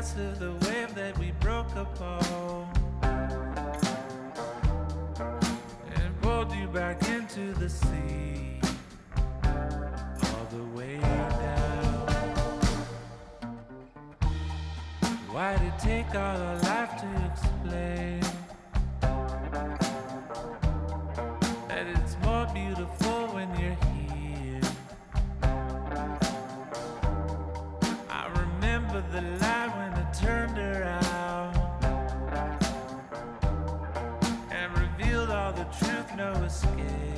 crest of the wave that we broke upon and pulled you back into the sea, all the way down. Why'd it take all our life to explain that it's more beautiful when you're here? I remember the light when it turned around and revealed all the truth, no escape.